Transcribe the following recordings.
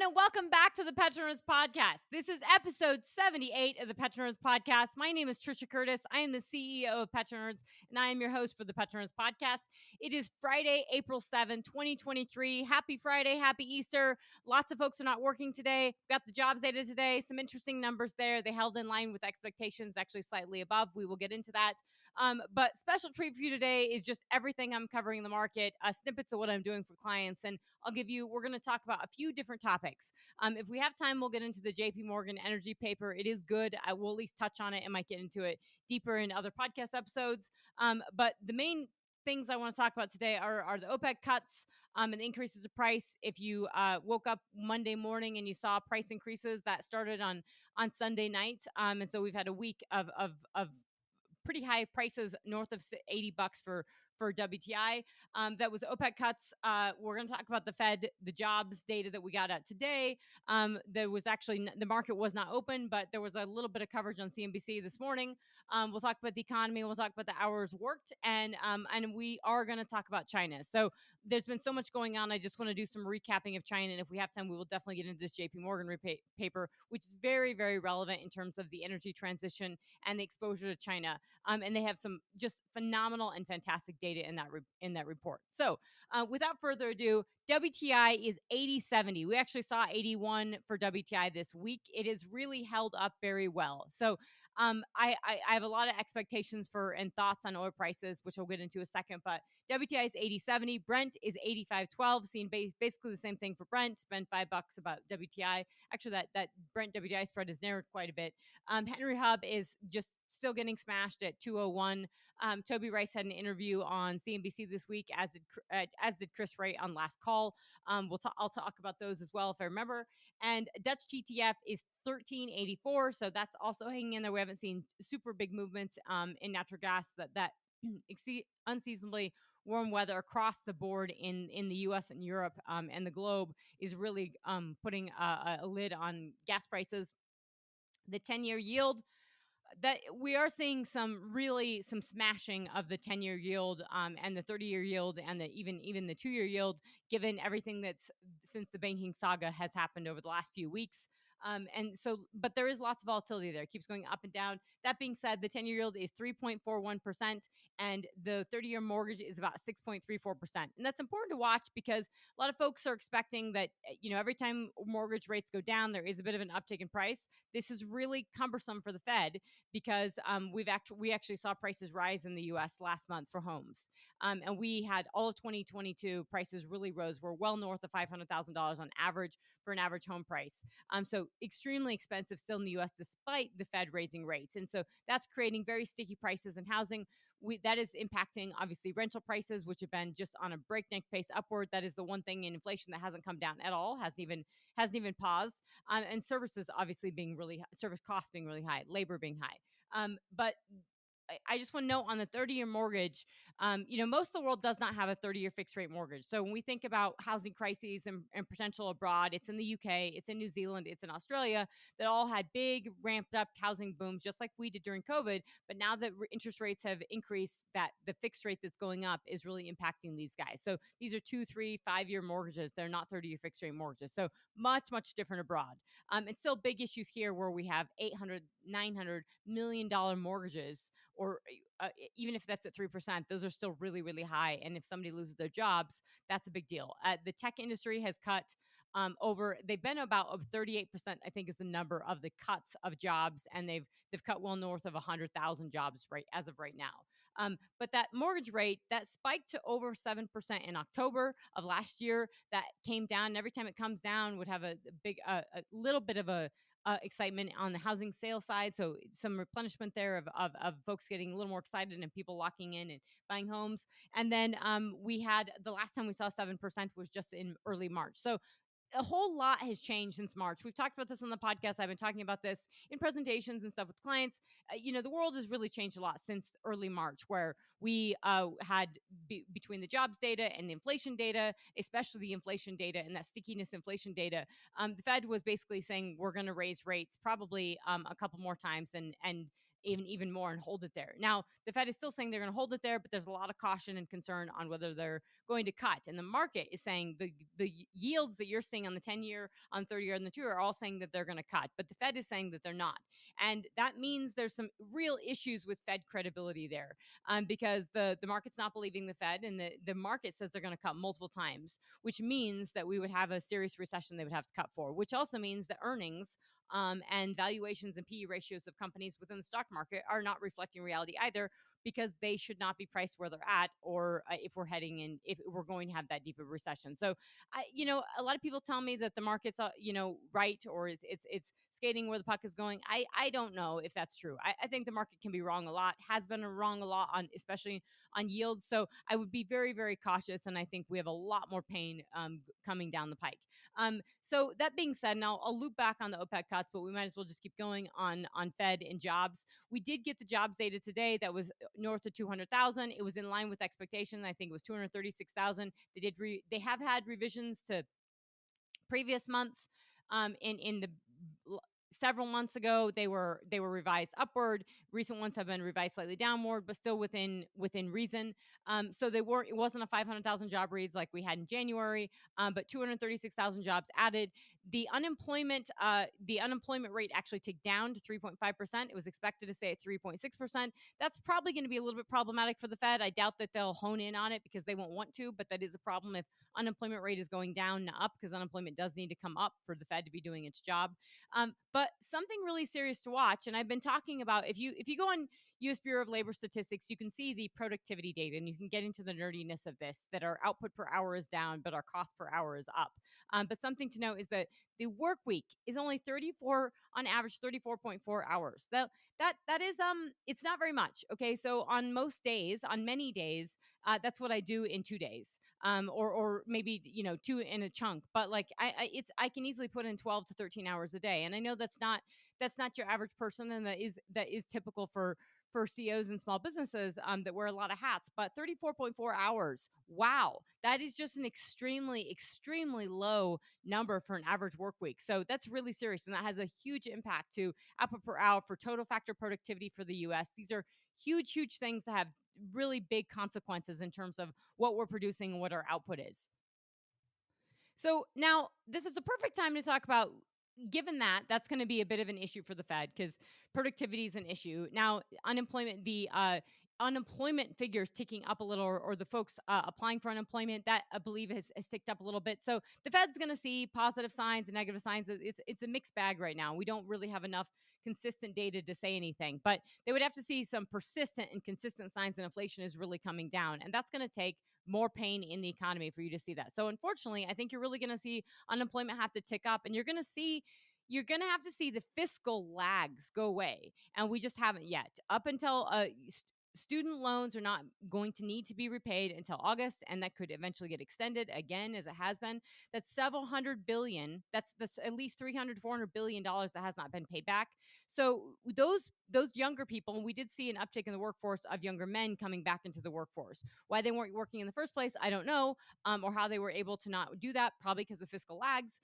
and welcome back to the PetroNerds podcast. This is episode 78 of the PetroNerds podcast. My name is Trisha Curtis. I am the CEO of PetroNerds, and I am your host for the PetroNerds podcast. It is Friday, April 7th, 2023. Happy Friday, happy Easter. Lots of folks are not working today. Got the jobs data today. Some interesting numbers there. They held in line with expectations, actually slightly above. We will get into that. But special treat for you today is just everything I'm covering in the market, snippets of what I'm doing for clients, and we're going to talk about a few different topics. If we have time, we'll get into the JP Morgan energy paper. It is good. I will at least touch on it and might get into it deeper in other podcast episodes. But the main things I want to talk about today are the OPEC cuts and the increases of price. If you woke up Monday morning and you saw price increases that started on Sunday night, and so we've had a week of pretty high prices north of $80 for WTI. That was OPEC cuts. We're going to talk about the Fed, the jobs data that we got out today. There was actually, the market was not open, but there was a little bit of coverage on CNBC this morning. We'll talk about the economy. We'll talk about the hours worked, and we are going to talk about China. So there's been so much going on. I just want to do some recapping of China, and if we have time, we will definitely get into this JP Morgan paper, which is very, very relevant in terms of the energy transition and the exposure to China. And they have some just phenomenal and fantastic data in that report. So without further ado, WTI is 80.70. We actually saw 81 for WTI this week. It has really held up very well. So I have a lot of expectations for and thoughts on oil prices, which we'll get into a second. But WTI is 80.70. Brent is 85.12. Seeing basically the same thing for Brent. Spent $5 about WTI. Actually, that Brent WTI spread has narrowed quite a bit. Henry Hub is just still getting smashed at 201. Toby Rice had an interview on CNBC this week, as did Chris Wright on last call. I'll talk about those as well if I remember. And Dutch TTF is 1384, so that's also hanging in there. We haven't seen super big movements in natural gas that exceed unseasonably warm weather across the board in the U.S. and Europe and the globe is really putting a lid on gas prices. The 10-year yield, that we are seeing some smashing of the 10-year yield and the 30-year yield and even the 2-year yield, given everything that's since the banking saga has happened over the last few weeks. But there is lots of volatility there. It keeps going up and down. That being said, the 10-year yield is 3.41%, and the 30-year mortgage is about 6.34%. And that's important to watch because a lot of folks are expecting that, every time mortgage rates go down, there is a bit of an uptick in price. This is really cumbersome for the Fed because we actually saw prices rise in the U.S. last month for homes. And we had all of 2022 prices really rose. We're well north of $500,000 on average for an average home price. So extremely expensive still in the U.S. despite the Fed raising rates. And so that's creating very sticky prices in housing. That is impacting, obviously, rental prices, which have been just on a breakneck pace upward. That is the one thing in inflation that hasn't come down at all, hasn't even paused. And services obviously service costs being really high, labor being high. But I just want to note on the 30-year mortgage, most of the world does not have a 30-year fixed rate mortgage. So when we think about housing crises and potential abroad, it's in the UK, it's in New Zealand, it's in Australia, that all had big ramped up housing booms, just like we did during COVID. But now that interest rates have increased, that the fixed rate that's going up is really impacting these guys. So these are 2, 3, 5-year mortgages. They're not 30-year fixed rate mortgages. So much, much different abroad. And still big issues here where we have $800, $900 million mortgages, or even if that's at 3%, those are still really, really high. And if somebody loses their jobs, that's a big deal. The tech industry has cut they've been about 38%, I think is the number of the cuts of jobs. And they've cut well north of 100,000 jobs as of right now. But that mortgage rate, that spiked to over 7% in October of last year, that came down. And every time it comes down would have a little bit of a excitement on the housing sale side. So some replenishment there of folks getting a little more excited and people locking in and buying homes. And then we had the last time we saw 7% was just in early March. So a whole lot has changed since March. We've talked about this on the podcast. I've been talking about this in presentations and stuff with clients. The world has really changed a lot since early March, where we had between the jobs data and the inflation data, especially the inflation data and that stickiness inflation data, the Fed was basically saying we're going to raise rates probably a couple more times and even more and hold it there. Now, the Fed is still saying they're going to hold it there, but there's a lot of caution and concern on whether they're going to cut. And the market is saying the yields that you're seeing on the 10-year, on 30-year, and the 2 are all saying that they're going to cut, but the Fed is saying that they're not. And that means there's some real issues with Fed credibility there, because the market's not believing the Fed, and the market says they're going to cut multiple times, which means that we would have a serious recession they would have to cut for, which also means that earnings and valuations and PE ratios of companies within the stock market are not reflecting reality either, because they should not be priced where they're at, or if we're heading in, if we're going to have that deep of a recession. So, a lot of people tell me that the market's, right, or it's skating where the puck is going. I don't know if that's true. I think the market can be wrong a lot, has been wrong a lot on, especially on yields. So I would be very, very cautious, and I think we have a lot more pain coming down the pike. So that being said, and I'll loop back on the OPEC cuts, but we might as well just keep going on Fed and jobs. We did get the jobs data today that was north of 200,000. It was in line with expectation. I think it was 236,000. They have had revisions to previous months. In the several months ago, they were revised upward. Recent ones have been revised slightly downward, but still within reason. So it wasn't a 500,000 job raise like we had in January, but 236,000 jobs added. The unemployment rate actually ticked down to 3.5%. It was expected to stay at 3.6%. That's probably going to be a little bit problematic for the Fed. I doubt that they'll hone in on it because they won't want to, but that is a problem if unemployment rate is going down, not up, because unemployment does need to come up for the Fed to be doing its job. But something really serious to watch, and I've been talking about, if you go on U.S. Bureau of Labor Statistics, you can see the productivity data, and you can get into the nerdiness of this, that our output per hour is down, but our cost per hour is up. But something to note is that the work week is only 34, on average, 34.4 hours. That is, it's not very much. Okay. So on many days, that's what I do in 2 days, or maybe, two in a chunk. But like I can easily put in 12 to 13 hours a day. And I know that's not your average person. And that is typical for CEOs and small businesses that wear a lot of hats. But 34.4 hours, wow, that is just an extremely, extremely low number for an average work week. So that's really serious, and that has a huge impact to output per hour, for total factor productivity for the US. These are huge, huge things that have really big consequences in terms of what we're producing and what our output is. So now this is a perfect time to talk about, given that that's going to be a bit of an issue for the Fed, because productivity is an issue. Now, the unemployment figures ticking up a little, or the folks applying for unemployment, that I believe has ticked up a little bit. So the Fed's going to see positive signs and negative signs. It's a mixed bag right now. We don't really have enough consistent data to say anything, but they would have to see some persistent and consistent signs that inflation is really coming down. And that's going to take more pain in the economy for you to see that. So unfortunately, I think you're really going to see unemployment have to tick up, and you're going to have to see the fiscal lags go away. And we just haven't yet. Up until student loans are not going to need to be repaid until August, and that could eventually get extended again, as it has been. That's several hundred billion. That's at least 300, $400 billion that has not been paid back. So those younger people, and we did see an uptick in the workforce of younger men coming back into the workforce. Why they weren't working in the first place, I don't know, or how they were able to not do that, probably because of fiscal lags.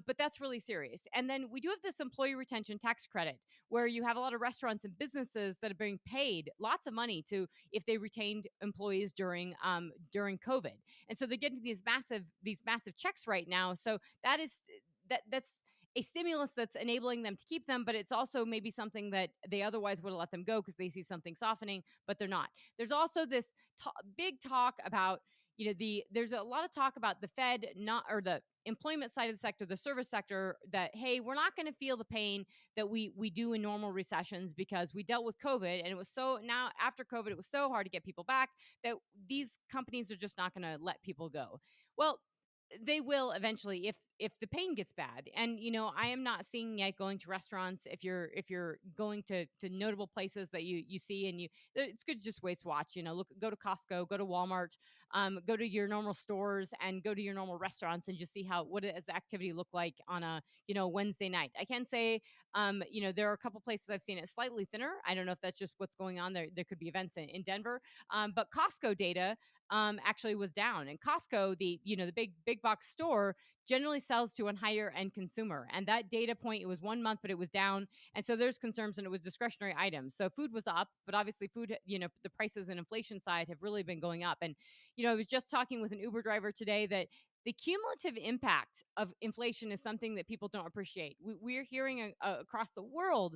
But that's really serious. And then we do have this employee retention tax credit, where you have a lot of restaurants and businesses that are being paid lots of money to, if they retained employees during COVID. And so they're getting these massive checks right now. So that's a stimulus that's enabling them to keep them, but it's also maybe something that they otherwise would have let them go because they see something softening, but they're not. There's also this big talk about, there's a lot of talk about the Fed or the employment side of the sector, the service sector, that, hey, we're not going to feel the pain that we do in normal recessions because we dealt with COVID. And it was now after COVID, it was so hard to get people back that these companies are just not going to let people go. Well, they will eventually if the pain gets bad. And I am not seeing yet going to restaurants, if you're going to notable places that you see, and it's good to just waste watch, go to Costco, go to Walmart, go to your normal stores, and go to your normal restaurants, and just see what does activity look like on a Wednesday night. I can say there are a couple places I've seen it slightly thinner. I don't know if that's just what's going on there. There could be events in Denver, but Costco data actually was down. And Costco, the big box store, generally sells to a higher end consumer. And that data point, it was 1 month, but it was down. And so there's concerns, and it was discretionary items. So food was up, but obviously food, the prices and inflation side have really been going up. And, I was just talking with an Uber driver today that the cumulative impact of inflation is something that people don't appreciate. We're hearing across the world,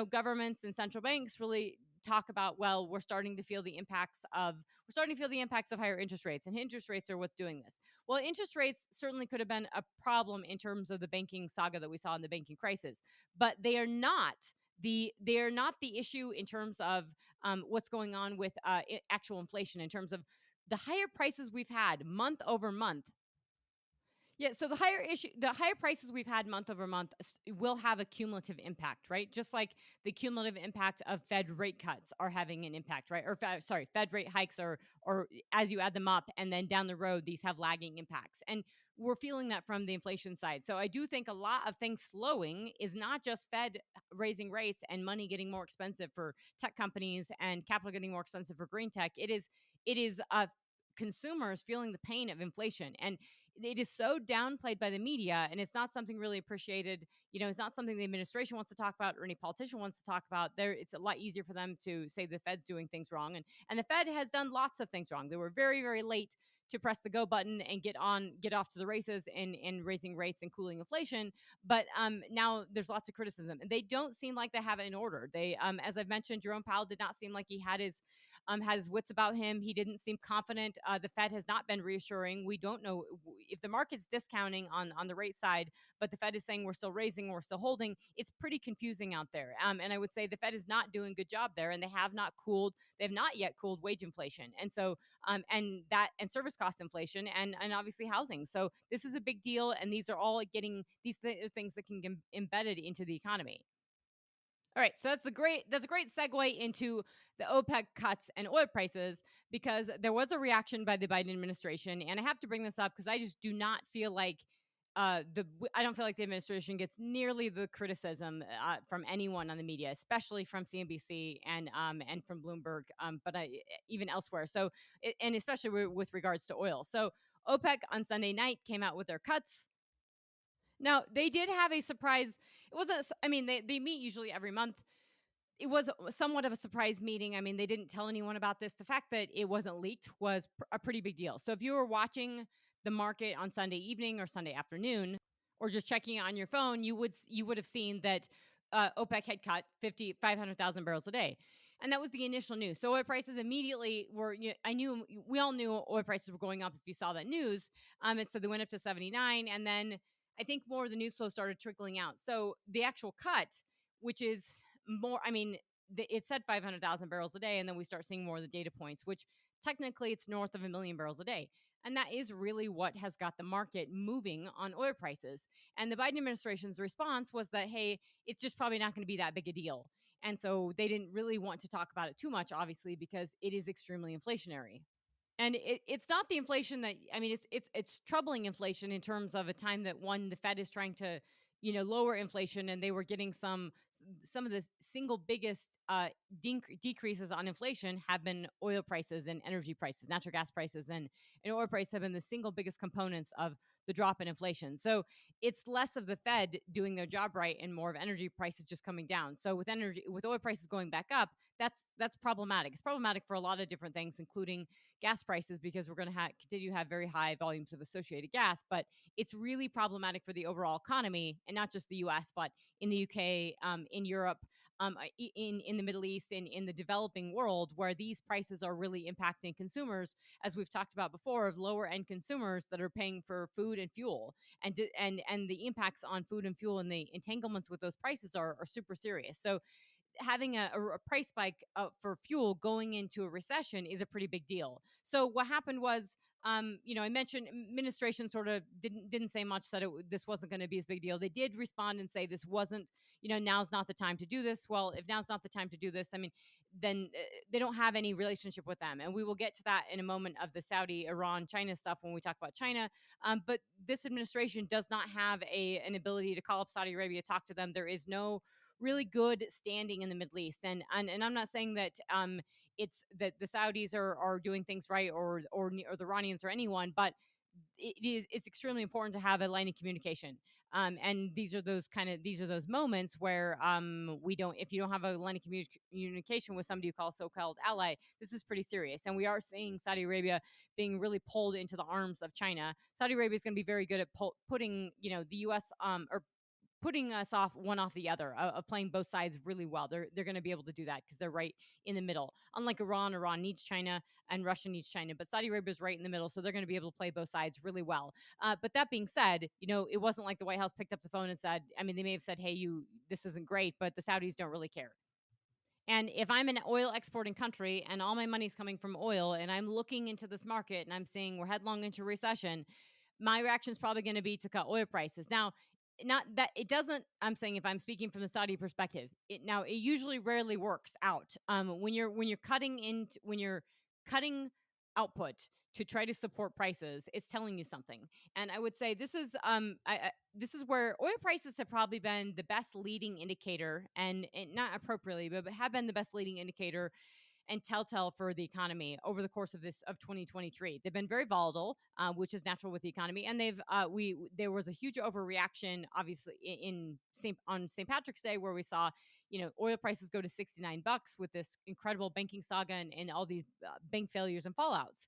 governments and central banks really talk about, well, we're starting to feel the impacts of higher interest rates, and interest rates are what's doing this. Well, interest rates certainly could have been a problem in terms of the banking saga that we saw in the banking crisis, but they are not the issue in terms of what's going on with actual inflation, in terms of the higher prices we've had month over month. Yeah, so the higher prices we've had month over month will have a cumulative impact, right? Just like the cumulative impact of Fed rate cuts are having an impact, right? Or Fed rate hikes, or as you add them up, and then down the road these have lagging impacts. And we're feeling that from the inflation side. So I do think a lot of things slowing is not just Fed raising rates and money getting more expensive for tech companies and capital getting more expensive for green tech. It is consumers feeling the pain of inflation. And it is so downplayed by the media, and it's not something really appreciated. It's not something the administration wants to talk about or any politician wants to talk about. It's a lot easier for them to say the Fed's doing things wrong, and the Fed has done lots of things wrong. They were very, very late to press the go button and get off to the races in raising rates and cooling inflation. But now there's lots of criticism, and they don't seem like they have it in order. They, as I've mentioned, Jerome Powell did not seem like he had his wits about him. He didn't seem confident. The Fed has not been reassuring. We don't know if the market's discounting on the rate side, but the Fed is saying we're still raising, we're still holding. It's pretty confusing out there. And I would say the Fed is not doing a good job there, and they have not yet cooled wage inflation. And so, and service cost inflation, and obviously housing. So this is a big deal, and these are all getting things that can get embedded into the economy. All right, so that's a great segue into the OPEC cuts and oil prices, because there was a reaction by the Biden administration, and I have to bring this up because I just do not feel like I don't feel like the administration gets nearly the criticism from anyone on the media, especially from CNBC and from Bloomberg, but even elsewhere. So and especially with regards to oil. So OPEC on Sunday night came out with their cuts. Now, they did have a surprise. It wasn't, I mean, they meet usually every month. It was somewhat of a surprise meeting. I mean, they didn't tell anyone about this. The fact that it wasn't leaked was a pretty big deal. So if you were watching the market on Sunday evening or Sunday afternoon, or just checking on your phone, you would have seen that OPEC had cut 500,000 barrels a day. And that was the initial news. So oil prices immediately were, we all knew oil prices were going up if you saw that news. And so they went up to 79. And then I think more of the news flow started trickling out. So the actual cut, which is more, I mean, it said 500,000 barrels a day. And then we start seeing more of the data points, which technically it's north of 1 million barrels a day. And that is really what has got the market moving on oil prices. And the Biden administration's response was that, hey, it's just probably not going to be that big a deal. And so they didn't really want to talk about it too much, obviously, because it is extremely inflationary. And it's not the inflation that, I mean, it's troubling inflation in terms of a time that, one, the Fed is trying to, lower inflation, and they were getting some of the single biggest decreases on inflation have been oil prices and energy prices, natural gas prices, and oil prices have been the single biggest components of the drop in inflation. So it's less of the Fed doing their job right and more of energy prices just coming down. So with oil prices going back up, that's problematic. It's problematic for a lot of different things, including gas prices, because we're going to continue to have very high volumes of associated gas. But it's really problematic for the overall economy, and not just the U.S., but in the UK, in Europe, in the Middle East, in the developing world, where these prices are really impacting consumers, as we've talked about before, of lower end consumers that are paying for food and fuel, and the impacts on food and fuel and the entanglements with those prices are super serious. So having a price spike for fuel going into a recession is a pretty big deal. So what happened was, I mentioned administration sort of didn't say much, said this wasn't going to be as big deal. They did respond and say this wasn't, now's not the time to do this. Well, if now's not the time to do this, I mean, then they don't have any relationship with them. And we will get to that in a moment of the Saudi, Iran, China stuff when we talk about China. But this administration does not have an ability to call up Saudi Arabia, talk to them. There is no really good standing in the Middle East. And I'm not saying that it's that the Saudis are doing things right, or the Iranians or anyone, but it's extremely important to have a line of communication. And these are those moments where we don't if you don't have a line of communication with somebody you call so-called ally, this is pretty serious. And we are seeing Saudi Arabia being really pulled into the arms of China. Saudi Arabia is going to be very good at putting the U.S. Or putting us off the other, of playing both sides really well. They're going to be able to do that because they're right in the middle. Unlike Iran needs China and Russia needs China, but Saudi Arabia is right in the middle, so they're going to be able to play both sides really well. But that being said, it wasn't like the White House picked up the phone and said, I mean, they may have said, hey, this isn't great, but the Saudis don't really care. And if I'm an oil exporting country and all my money's coming from oil and I'm looking into this market and I'm seeing we're headlong into recession, my reaction is probably going to be to cut oil prices. Now, not that it doesn't, I'm saying if I'm speaking from the Saudi perspective, it usually rarely works out. When you're cutting output to try to support prices, it's telling you something. And I would say this is where oil prices have probably been the best leading indicator, and not appropriately, but have been the best leading indicator and telltale for the economy over the course of 2023. They've been very volatile, which is natural with the economy, and there was a huge overreaction, obviously, on St. Patrick's Day, where we saw oil prices go to $69 with this incredible banking saga and all these bank failures and fallouts.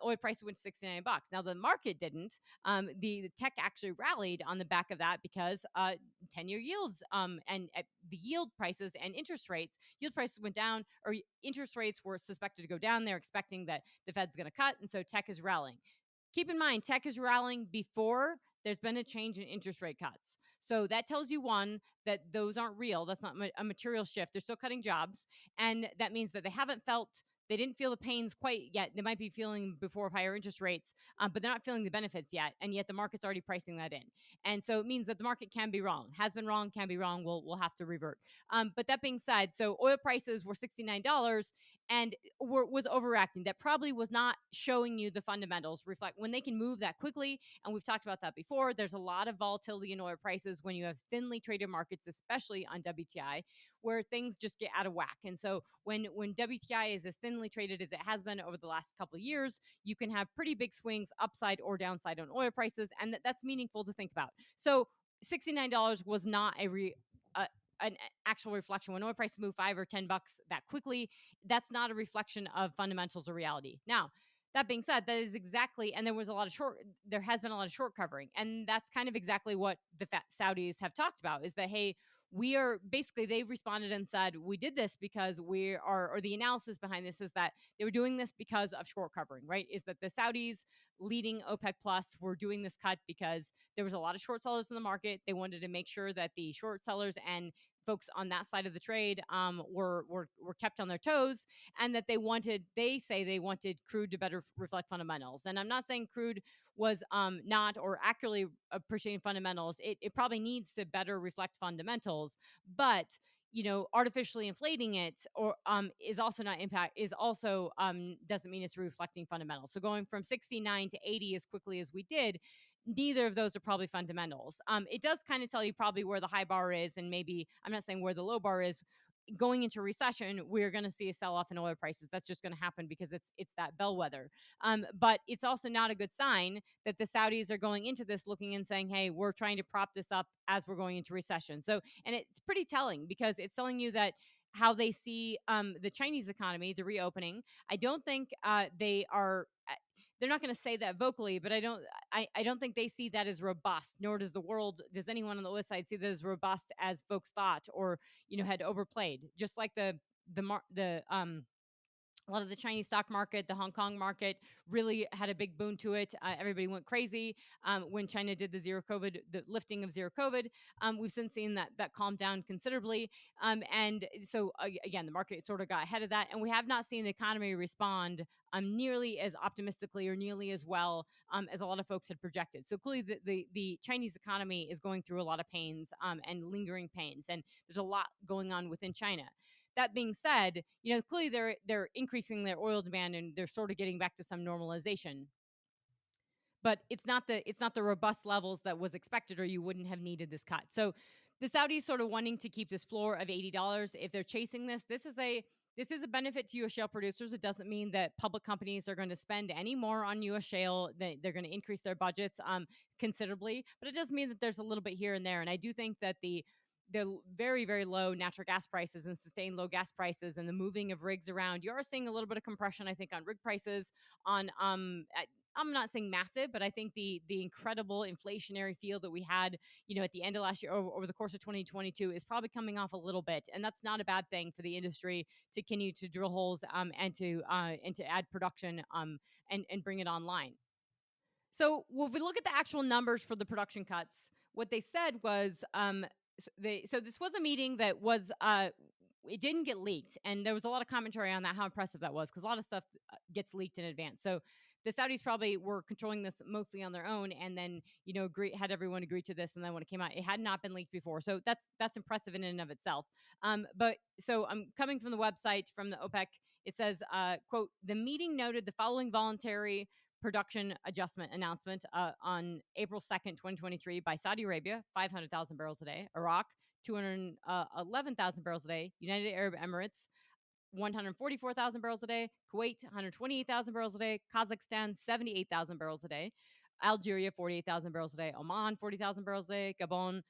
Oil prices went to $69. Now the market didn't. The tech actually rallied on the back of that because 10-year yields and the yield prices and yield prices went down, or interest rates were suspected to go down. They're expecting that the Fed's going to cut, and so tech is rallying. Keep in mind, tech is rallying before there's been a change in interest rate cuts. So that tells you, one, that those aren't real. That's not a material shift. They're still cutting jobs. And that means that they didn't feel the pains quite yet. They might be feeling before higher interest rates, but they're not feeling the benefits yet. And yet the market's already pricing that in. And so it means that the market can be wrong, has been wrong, can be wrong. We'll have to revert. But that being said, so oil prices were $69 and was overreacting. That probably was not showing you the fundamentals reflect when they can move that quickly. And we've talked about that before. There's a lot of volatility in oil prices when you have thinly traded markets, especially on WTI, where things just get out of whack. And so when WTI is as thinly traded as it has been over the last couple of years, you can have pretty big swings upside or downside on oil prices, and that's meaningful to think about. So $69 was not an actual reflection. When oil prices move $5 or $10 that quickly, that's not a reflection of fundamentals or reality. Now, that being said, that is exactly, and there has been a lot of short covering. And that's kind of exactly what the Saudis have talked about, is that, hey, they responded and said, we did this because or the analysis behind this is that they were doing this because of short covering, right? Is that the Saudis leading OPEC Plus were doing this cut because there was a lot of short sellers in the market. They wanted to make sure that the short sellers and folks on that side of the trade were kept on their toes, and that they wanted crude to better reflect fundamentals. And I'm not saying crude was not or accurately appreciating fundamentals. It probably needs to better reflect fundamentals, but artificially inflating it or is also not impact is also doesn't mean it's reflecting fundamentals. So going from 69 to 80 as quickly as we did, neither of those are probably fundamentals. It does kind of tell you probably where the high bar is, and maybe I'm not saying where the low bar is. Going into recession, we're going to see a sell-off in oil prices. That's just going to happen because it's that bellwether. But it's also not a good sign that the Saudis are going into this looking and saying, hey, we're trying to prop this up as we're going into recession. So, and it's pretty telling because it's telling you that how they see the Chinese economy, the reopening. I don't think they are. They're not going to say that vocally, but I don't think they see that as robust. Nor does anyone on the list side see that as robust as folks thought, or had overplayed. Just like a lot of the Chinese stock market, the Hong Kong market really had a big boon to it. Everybody went crazy when China did the lifting of zero COVID. We've since seen that calm down considerably. And so again, the market sort of got ahead of that, and we have not seen the economy respond nearly as optimistically or nearly as well as a lot of folks had projected. So clearly, the Chinese economy is going through a lot of pains and lingering pains, and there's a lot going on within China. That being said, clearly they're increasing their oil demand and they're sort of getting back to some normalization. But it's not the robust levels that was expected, or you wouldn't have needed this cut. So the Saudis sort of wanting to keep this floor of $80. If they're chasing this is this is a benefit to U.S. shale producers. It doesn't mean that public companies are going to spend any more on U.S. shale. They're going to increase their budgets considerably, but it does mean that there's a little bit here and there. And I do think that the very, very low natural gas prices and sustained low gas prices and the moving of rigs around, you are seeing a little bit of compression, I think, on rig prices. I'm not saying massive, but I think the incredible inflationary feel that we had, at the end of last year, over the course of 2022, is probably coming off a little bit, and that's not a bad thing for the industry to continue to drill holes and to add production and bring it online. So, if we look at the actual numbers for the production cuts, what they said was so this was a meeting that was it didn't get leaked, and there was a lot of commentary on that, how impressive that was, because a lot of stuff gets leaked in advance. So the Saudis probably were controlling this mostly on their own, and then had everyone agree to this, and then when it came out, it had not been leaked before. So that's impressive in and of itself. But so I'm coming from the website from the OPEC. It says, "quote The meeting noted the following voluntary production adjustment announcement on April 2nd, 2023 by Saudi Arabia, 500,000 barrels a day, Iraq, 211,000 barrels a day, United Arab Emirates, 144,000 barrels a day, Kuwait, 128,000 barrels a day, Kazakhstan, 78,000 barrels a day, Algeria, 48,000 barrels a day, Oman, 40,000 barrels a day, Gabon,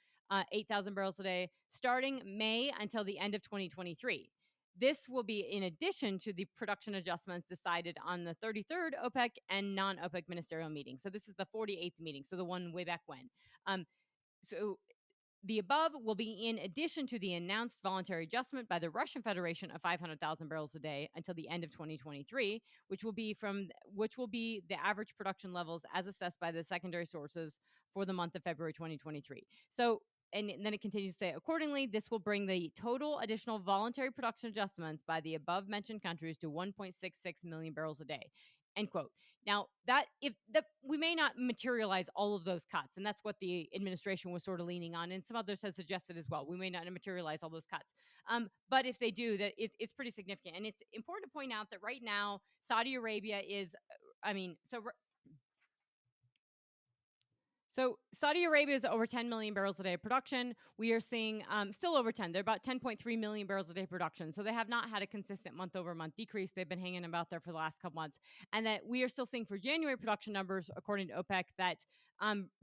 8,000 barrels a day, starting May until the end of 2023. This will be in addition to the production adjustments decided on the 33rd OPEC and non-OPEC ministerial meeting. So this is the 48th meeting, so the one way back when. So the above will be in addition to the announced voluntary adjustment by the Russian Federation of 500,000 barrels a day until the end of 2023, which will be the average production levels as assessed by the secondary sources for the month of February 2023. So, and then it continues to say, accordingly, this will bring the total additional voluntary production adjustments by the above mentioned countries to 1.66 million barrels a day. End quote. Now, we may not materialize all of those cuts, and that's what the administration was sort of leaning on, and some others have suggested as well. We may not materialize all those cuts, but if they do, it's pretty significant. And it's important to point out that right now, Saudi Arabia is, So Saudi Arabia is over 10 million barrels a day of production. We are seeing still over 10. They're about 10.3 million barrels a day of production. So they have not had a consistent month-over-month decrease. They've been hanging about there for the last couple months. And that we are still seeing for January production numbers, according to OPEC, that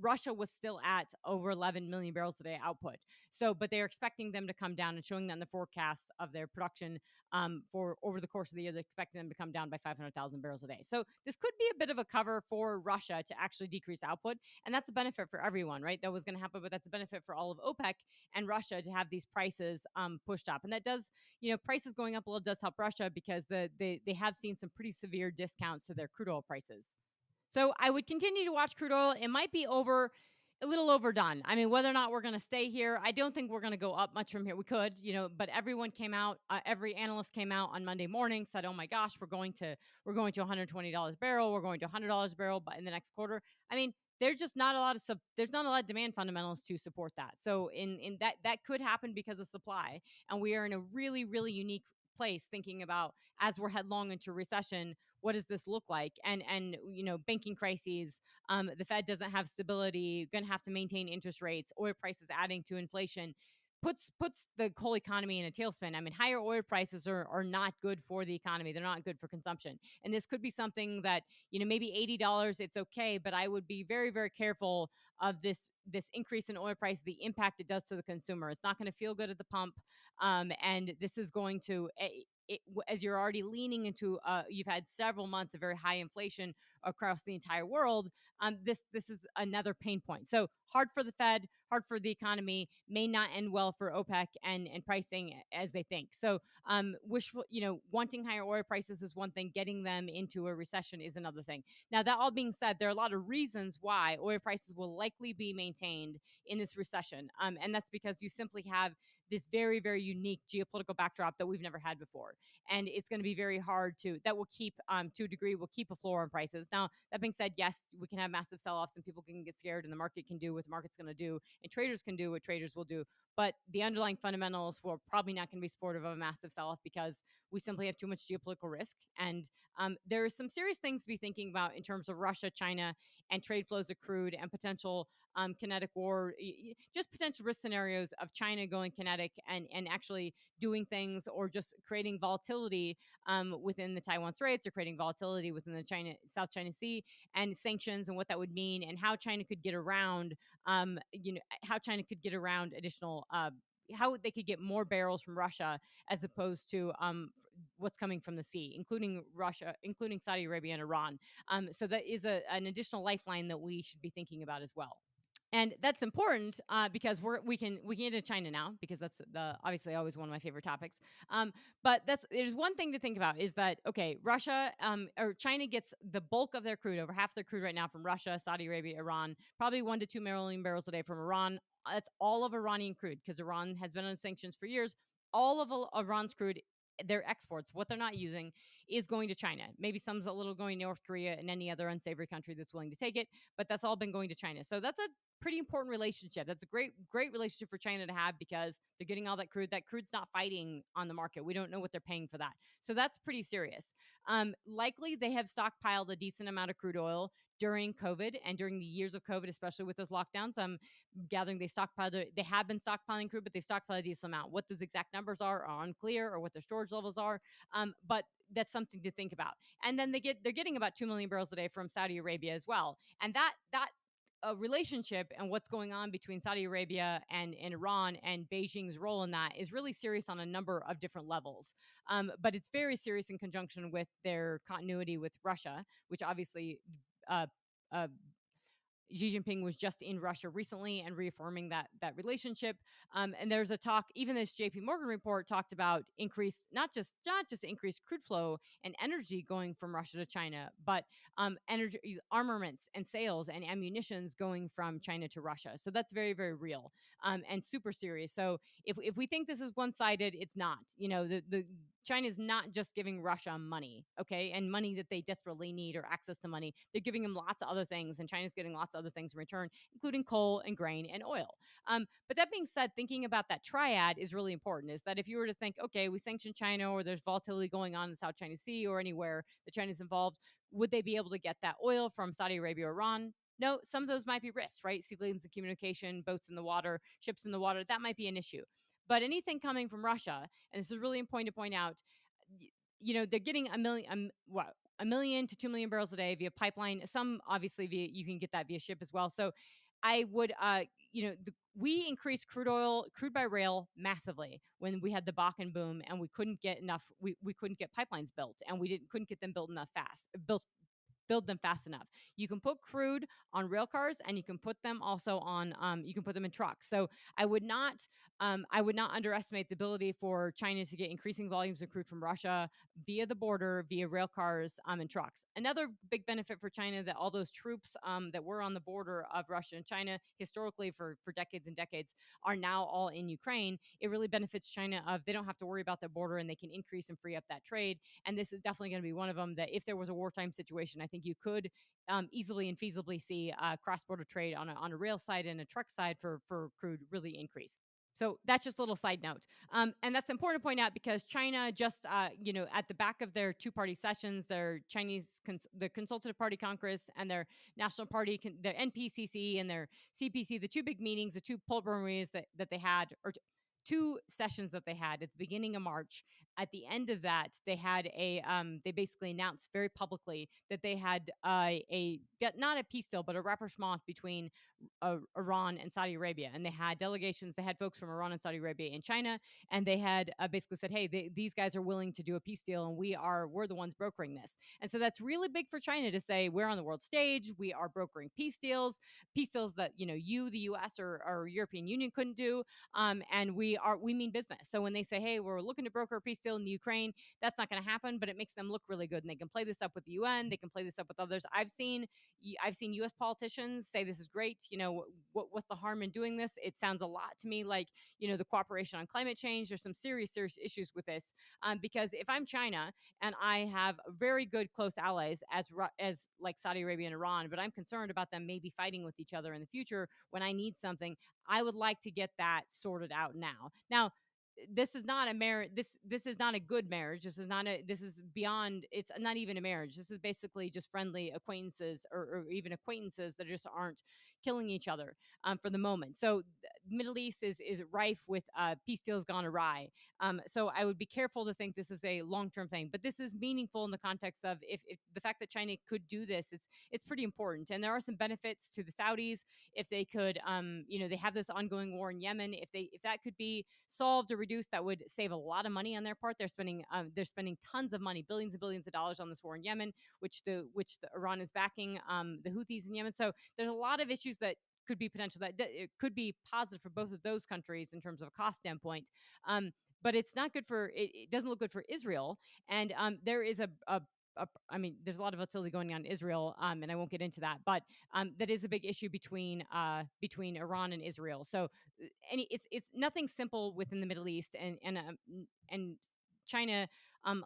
Russia was still at over 11 million barrels a day output. So, but they're expecting them to come down, and showing that in the forecasts of their production for over the course of the year, they're expecting them to come down by 500,000 barrels a day. So this could be a bit of a cover for Russia to actually decrease output. And that's a benefit for everyone, right? That was going to happen, but that's a benefit for all of OPEC and Russia to have these prices pushed up. And that does, prices going up a little does help Russia, because they have seen some pretty severe discounts to their crude oil prices. So I would continue to watch crude oil. It might be a little overdone. I mean, whether or not we're going to stay here, I don't think we're going to go up much from here. We could, but everyone came out, every analyst came out on Monday morning, said, "Oh my gosh, we're going to $120 a barrel. We're going to $100 a barrel in the next quarter." I mean, there's just not a lot of demand fundamentals to support that. So in that could happen because of supply, and we are in a really, really unique place thinking about, as we're headlong into recession, what does this look like? And banking crises, the Fed doesn't have stability, going to have to maintain interest rates, oil prices adding to inflation, puts the whole economy in a tailspin. I mean, higher oil prices are not good for the economy. They're not good for consumption. And this could be something that, maybe $80, it's okay, but I would be very, very careful of this increase in oil price, the impact it does to the consumer. It's not going to feel good at the pump. And this is going to, as you're already leaning into, you've had several months of very high inflation across the entire world. This is another pain point. So hard for the Fed, hard for the economy, may not end well for OPEC and pricing as they think. So wishful, wanting higher oil prices is one thing. Getting them into a recession is another thing. Now, that all being said, there are a lot of reasons why oil prices will likely be maintained in this recession. And that's because you simply have this very, very unique geopolitical backdrop that we've never had before. And it's going to be very hard that will keep, to a degree, will keep a floor on prices. Now, that being said, yes, we can have massive sell-offs and people can get scared, and the market can do what the market's going to do, and traders can do what traders will do. But the underlying fundamentals were probably not going to be supportive of a massive sell-off, because we simply have too much geopolitical risk. And there are some serious things to be thinking about in terms of Russia, China, and trade flows of crude and potential kinetic war, just potential risk scenarios of China going kinetic and actually doing things or just creating volatility within the Taiwan Straits or creating volatility within the South China Sea, and sanctions and what that would mean, and how China could get around, how China could get around additional. How they could get more barrels from Russia as opposed to what's coming from the sea, including Russia, including Saudi Arabia and Iran. So that is an additional lifeline that we should be thinking about as well. And that's important because we can get to China now, because that's the obviously always one of my favorite topics. But there's one thing to think about, is that okay, Russia or China gets the bulk of their crude, over half their crude right now, from Russia, Saudi Arabia, Iran, probably 1 to 2 million barrels a day from Iran. That's all of Iranian crude, because Iran has been on sanctions for years. All of Iran's crude, their exports, what they're not using, is going to China. Maybe some's a little going to North Korea and any other unsavory country that's willing to take it, but that's all been going to China. So that's a pretty important relationship. That's a great relationship for China to have, because they're getting all that crude. That crude's not fighting on the market. We don't know what they're paying for that. So that's pretty serious. Likely they have stockpiled a decent amount of crude oil during COVID and during the years of COVID, especially with those lockdowns. I'm gathering they have been stockpiling crude, but they stockpiled a decent amount. What those exact numbers are unclear, or what their storage levels are. But that's something to think about. And then they're getting about 2 million barrels a day from Saudi Arabia as well. And that a relationship and what's going on between Saudi Arabia and Iran, and Beijing's role in that, is really serious on a number of different levels. But it's very serious in conjunction with their continuity with Russia, which obviously uh, uh, Xi Jinping was just in Russia recently and reaffirming that relationship. And there's a talk, even this JP Morgan report talked about increased, not just increased crude flow and energy going from Russia to China, but energy, armaments and sales and ammunitions going from China to Russia. So that's very, very real and super serious. So if we think this is one sided, it's not. The China is not just giving Russia money, okay, and money that they desperately need, or access to money. They're giving them lots of other things, and China's getting lots of other things in return, including coal and grain and oil. But that being said, thinking about that triad is really important. Is that if you were to think, okay, we sanction China, or there's volatility going on in the South China Sea, or anywhere that China's involved, would they be able to get that oil from Saudi Arabia or Iran? No, some of those might be risks, right? Sea lanes of communication, boats in the water, ships in the water, that might be an issue. But anything coming from Russia, and this is really important to point out, they're getting a million to 2 million barrels a day via pipeline. Some obviously you can get that via ship as well. So I would, we increased crude by rail massively when we had the Bakken boom, and we couldn't get enough. We couldn't get pipelines built, and we couldn't get them build them fast enough. You can put crude on rail cars, and you can put them also on you can put them in trucks. So I would not underestimate the ability for China to get increasing volumes of crude from Russia via the border, via rail cars and trucks. Another big benefit for China, that all those troops that were on the border of Russia and China historically for decades and decades are now all in Ukraine. It really benefits China of they don't have to worry about their border, and they can increase and free up that trade. And this is definitely going to be one of them, that if there was a wartime situation, I think you could easily and feasibly see cross-border trade on a rail side and a truck side for crude really increase. So that's just a little side note. And that's important to point out, because China just, at the back of their two-party sessions, their the Consultative Party Congress and their National Party, their NPCC and their CPC, the two big meetings, the two pulveries that they had, or two sessions that they had at the beginning of March. At the end of that, they had they basically announced very publicly that they had not a peace deal, but a rapprochement between Iran and Saudi Arabia. And they had delegations, they had folks from Iran and Saudi Arabia and China, and they had basically said, hey, these guys are willing to do a peace deal, and we're the ones brokering this. And so that's really big for China to say, we're on the world stage, we are brokering peace deals that, the US or European Union couldn't do. And we mean business. So when they say, hey, we're looking to broker a peace deal in the Ukraine, that's not going to happen, but it makes them look really good. And they can play this up with the UN. They can play this up with others. I've seen US politicians say this is great. What's the harm in doing this? It sounds a lot to me like, the cooperation on climate change. There's some serious issues with this. Because if I'm China and I have very good close allies as like Saudi Arabia and Iran, but I'm concerned about them maybe fighting with each other in the future when I need something, I would like to get that sorted out now. Now, this is not a marriage. This is not a good marriage. This is beyond. It's not even a marriage. This is basically just friendly acquaintances, or even acquaintances that just aren't killing each other for the moment. So Middle East is rife with peace deals gone awry. So I would be careful to think this is a long term thing, but this is meaningful in the context of if the fact that China could do this, it's pretty important, and there are some benefits to the Saudis if they could, they have this ongoing war in Yemen. If that could be solved or reduced, that would save a lot of money on their part. They're spending tons of money, billions and billions of dollars on this war in Yemen, which the Iran is backing, the Houthis in Yemen. So there's a lot of issues that could be potential that it could be positive for both of those countries in terms of a cost standpoint. Um, but it's not good for it doesn't look good for Israel. And there is I mean, there's a lot of volatility going on in Israel, and I won't get into that, but that is a big issue between Iran and Israel. So, it's nothing simple within the Middle East, and China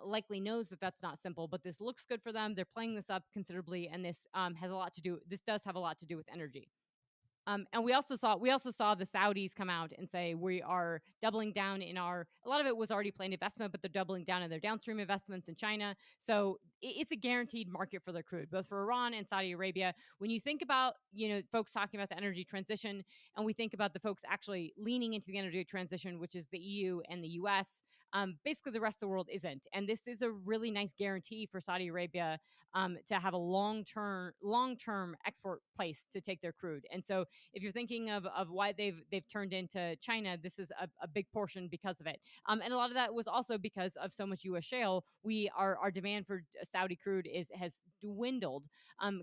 likely knows that that's not simple, but this looks good for them. They're playing this up considerably, and this has a lot to do. This does have a lot to do with energy. And we also saw the Saudis come out and say we are doubling down in our. A lot of it was already planned investment, but they're doubling down in their downstream investments in China. So it's a guaranteed market for their crude, both for Iran and Saudi Arabia. When you think about folks talking about the energy transition, and we think about the folks actually leaning into the energy transition, which is the EU and the US, basically the rest of the world isn't. And this is a really nice guarantee for Saudi Arabia to have a long term export place to take their crude. And so if you're thinking of why they've turned into China, this is a big portion because of it. And a lot of that was also because of so much U.S. shale. Our demand for Saudi crude has dwindled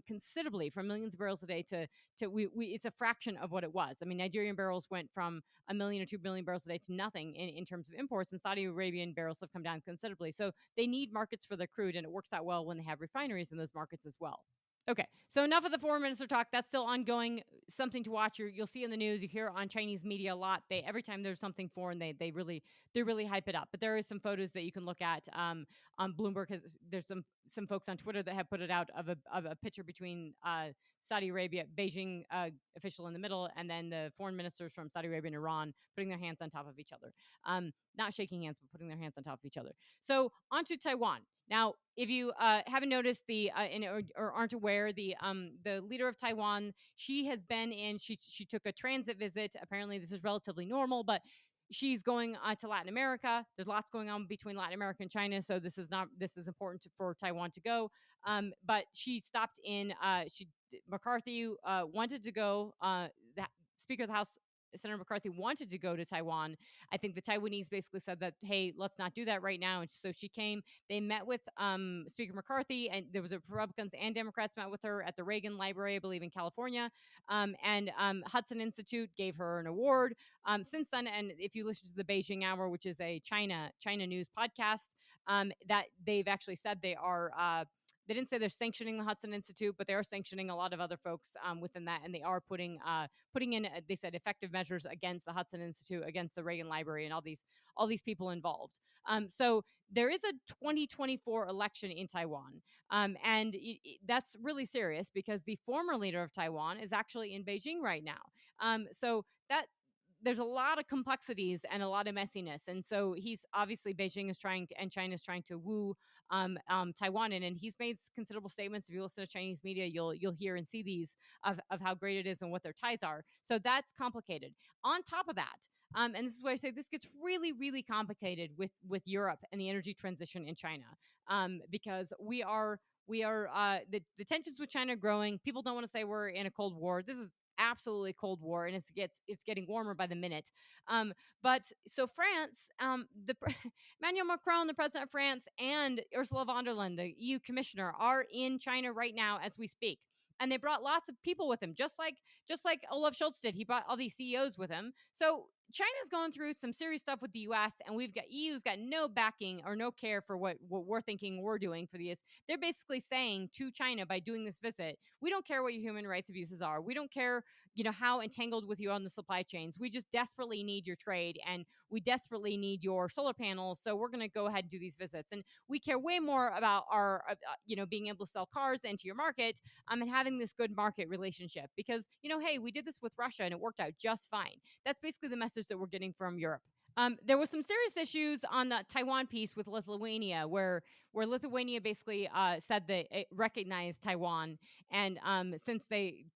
considerably from millions of barrels a day to we it's a fraction of what it was. I mean, Nigerian barrels went from a million or 2 million barrels a day to nothing in terms of imports, and Saudi Arabian barrels have come down considerably. So they need markets for their crude, and it works out well when they have refineries in those markets as well. Okay, so enough of the foreign minister talk. That's still ongoing. Something to watch. You'll see in the news. You hear on Chinese media a lot. Every time there's something foreign, they really hype it up. But there is some photos that you can look at on Bloomberg. There's some folks on Twitter that have put it out of a picture between Saudi Arabia, Beijing official in the middle, and then the foreign ministers from Saudi Arabia and Iran putting their hands on top of each other. Not shaking hands, but putting their hands on top of each other. So onto Taiwan. Now, if you haven't noticed or aren't aware, the leader of Taiwan, she has been in. She took a transit visit. Apparently, this is relatively normal, but she's going to Latin America. There's lots going on between Latin America and China, so this is important for Taiwan to go. But she stopped in. McCarthy wanted to go. The Speaker of the House, Senator McCarthy, wanted to go to Taiwan. I think the Taiwanese basically said that, hey, let's not do that right now. And so she came. They met with Speaker McCarthy, and there was Republicans and Democrats met with her at the Reagan Library, I believe, in California. And Hudson Institute gave her an award. Since then, and if you listen to the Beijing Hour, which is a China news podcast, that they've actually said they didn't say they're sanctioning the Hudson Institute, but they are sanctioning a lot of other folks within that, and they are putting in, they said, effective measures against the Hudson Institute, against the Reagan Library, and all these people involved. So there is a 2024 election in Taiwan, and that's really serious because the former leader of Taiwan is actually in Beijing right now. So that there's a lot of complexities and a lot of messiness. And so he's obviously Beijing is trying to, and China is trying to woo Taiwan in, and he's made considerable statements. If you listen to Chinese media, you'll hear and see these of how great it is and what their ties are. So that's complicated. On top of that, and this is why I say this gets really, really complicated with Europe and the energy transition in China, because the tensions with China are growing. People don't want to say we're in a Cold War. This is absolutely Cold War, and it's getting warmer by the minute. But so France, Emmanuel Macron, the president of France, and Ursula von der Leyen, the EU commissioner, are in China right now as we speak. And they brought lots of people with him, just like Olaf Scholz did. He brought all these CEOs with him. So China's going through some serious stuff with the US, and EU's got no backing or no care for what we're thinking we're doing for these. They're basically saying to China by doing this visit, we don't care what your human rights abuses are. We don't care, how entangled with you on the supply chains. We just desperately need your trade, and we desperately need your solar panels. So we're going to go ahead and do these visits. And we care way more about our, being able to sell cars into your market, and having this good market relationship because, hey, we did this with Russia and it worked out just fine. That's basically the message that we're getting from Europe. There was some serious issues on the Taiwan piece with Lithuania, where Lithuania basically said that it recognized Taiwan, and since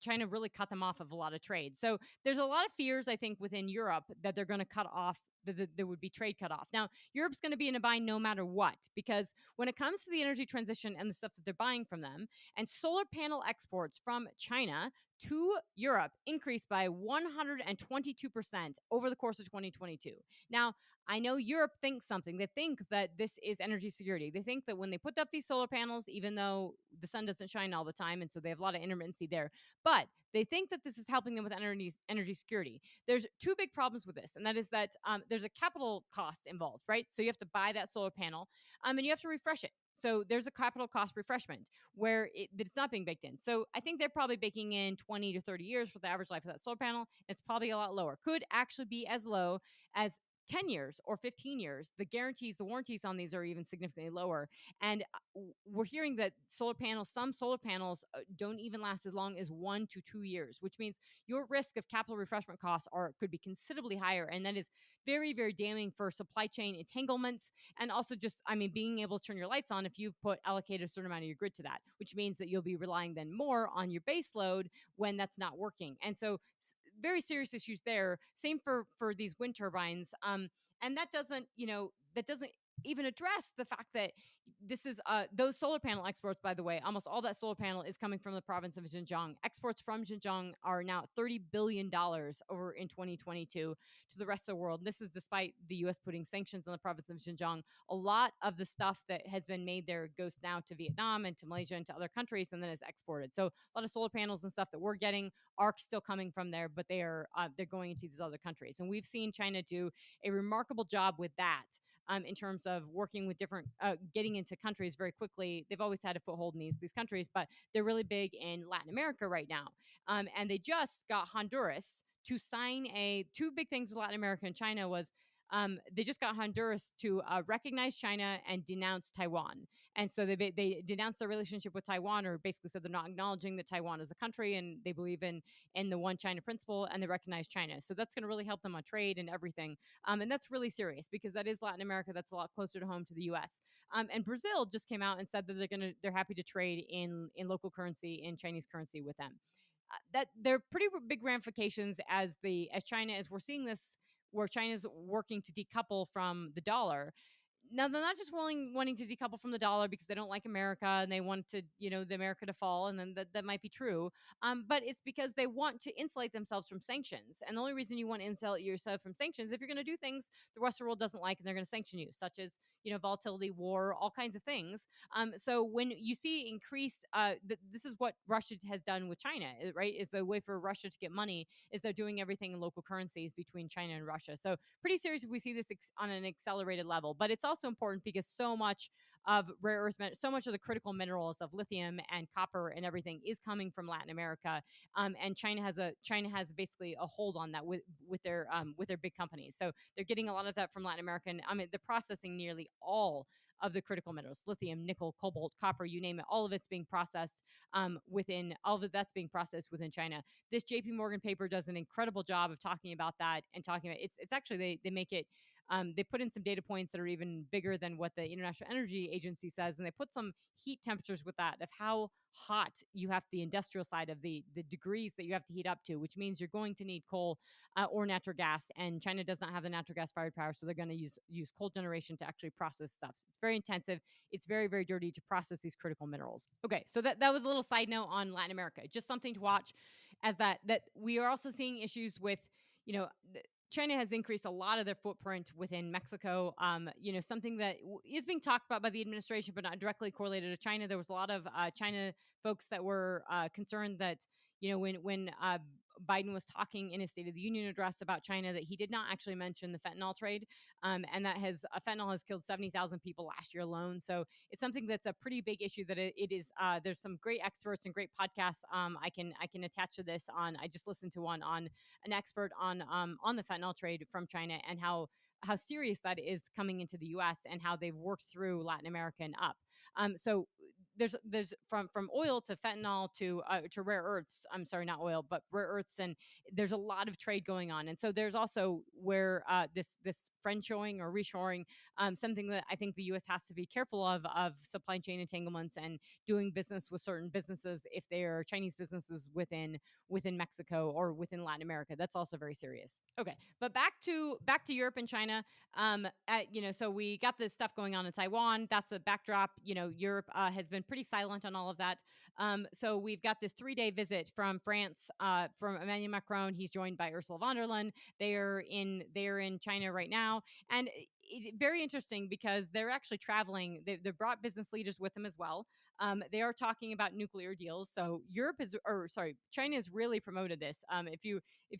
China really cut them off of a lot of trade, so there's a lot of fears I think within Europe that they're going to cut off. There would be trade cut off. Now, Europe's going to be in a bind no matter what, because when it comes to the energy transition and the stuff that they're buying from them, and solar panel exports from China to Europe increased by 122% over the course of 2022. Now, I know Europe thinks something. They think that this is energy security. They think that when they put up these solar panels, even though the sun doesn't shine all the time, and so they have a lot of intermittency there, but they think that this is helping them with energy security. There's two big problems with this, and that is that there's a capital cost involved, right? So you have to buy that solar panel, and you have to refresh it. So there's a capital cost refreshment where it's not being baked in. So I think they're probably baking in 20 to 30 years for the average life of that solar panel. It's probably a lot lower. Could actually be as low as 10 years or 15 years. The guarantees, the warranties on these are even significantly lower. And we're hearing that some solar panels don't even last as long as 1 to 2 years, which means your risk of capital refreshment costs could be considerably higher. And that is very, very damning for supply chain entanglements. And also just, I mean, being able to turn your lights on if you've allocated a certain amount of your grid to that, which means that you'll be relying then more on your base load when that's not working. And so very serious issues there. Same for these wind turbines. And that doesn't even address the fact that this is those solar panel exports, by the way, almost all that solar panel is coming from the province of Xinjiang. Exports from Xinjiang are now $30 billion over in 2022 to the rest of the world. This is despite the US putting sanctions on the province of Xinjiang. A lot of the stuff that has been made there goes now to Vietnam and to Malaysia and to other countries, and then is exported. So a lot of solar panels and stuff that we're getting are still coming from there, but they're going into these other countries. And we've seen China do a remarkable job with that, in terms of working with different, getting into countries very quickly. They've always had a foothold in these countries, but they're really big in Latin America right now. And they just got Honduras to sign two big things with Latin America and China was they just got Honduras to recognize China and denounce Taiwan. And so they denounced their relationship with Taiwan, or basically said they're not acknowledging that Taiwan is a country, and they believe in the one China principle, and they recognize China. So that's going to really help them on trade and everything. And that's really serious because that is Latin America. That's a lot closer to home to the U.S. And Brazil just came out and said that they're happy to trade in local currency, in Chinese currency with them. That they're pretty big ramifications as China, as we're seeing this, where China's working to decouple from the dollar. Now, they're not just wanting to decouple from the dollar because they don't like America and they want to, the America to fall, and then that might be true. But it's because they want to insulate themselves from sanctions. And the only reason you want to insulate yourself from sanctions, if you're going to do things the rest of the world doesn't like, and they're going to sanction you, such as, volatility, war, all kinds of things. So when you see increased, this is what Russia has done with China, right? Is the way for Russia to get money is they're doing everything in local currencies between China and Russia. So pretty serious if we see this on an accelerated level. But it's also important because so much of rare earth, so much of the critical minerals of lithium and copper and everything is coming from Latin America, and China has basically a hold on that with their big companies. So they're getting a lot of that from Latin America. And they're processing nearly all of the critical minerals: lithium, nickel, cobalt, copper, you name it. All of it's being processed that's being processed within China. This JP Morgan paper does an incredible job of talking about that, and talking about it's actually they make it, they put in some data points that are even bigger than what the International Energy Agency says, and they put some heat temperatures with that, of how hot you have the industrial side of the degrees that you have to heat up to, which means you're going to need coal, or natural gas, and China does not have the natural gas fired power, so they're going to use coal generation to actually process stuff. So it's very intensive. It's very, very dirty to process these critical minerals. Okay, so that was a little side note on Latin America. Just something to watch, as that we are also seeing issues with, China has increased a lot of their footprint within Mexico. Something that is being talked about by the administration, but not directly correlated to China. There was a lot of China folks that were concerned that, when Biden was talking in his State of the Union address about China, that he did not actually mention the fentanyl trade, and that fentanyl has killed 70,000 people last year alone. So it's something that's a pretty big issue. That it is. There's some great experts and great podcasts. I can attach to this on. I just listened to one on an expert on the fentanyl trade from China, and how serious that is coming into the U.S. and how they've worked through Latin America and up. So there's from oil to fentanyl to rare earths. I'm sorry, not oil, but rare earths, and there's a lot of trade going on. And so there's also where this friendshoring or reshoring, something that I think the U.S. has to be careful of supply chain entanglements and doing business with certain businesses if they are Chinese businesses within Mexico or within Latin America. That's also very serious. Okay, but back to Europe and China. So we got this stuff going on in Taiwan. That's a backdrop. Europe has been pretty silent on all of that. So we've got this 3-day visit from France, from Emmanuel Macron. He's joined by Ursula von der Leyen. They're in China right now, and very interesting because they're actually traveling. They brought business leaders with them as well. They are talking about nuclear deals. So China has really promoted this. If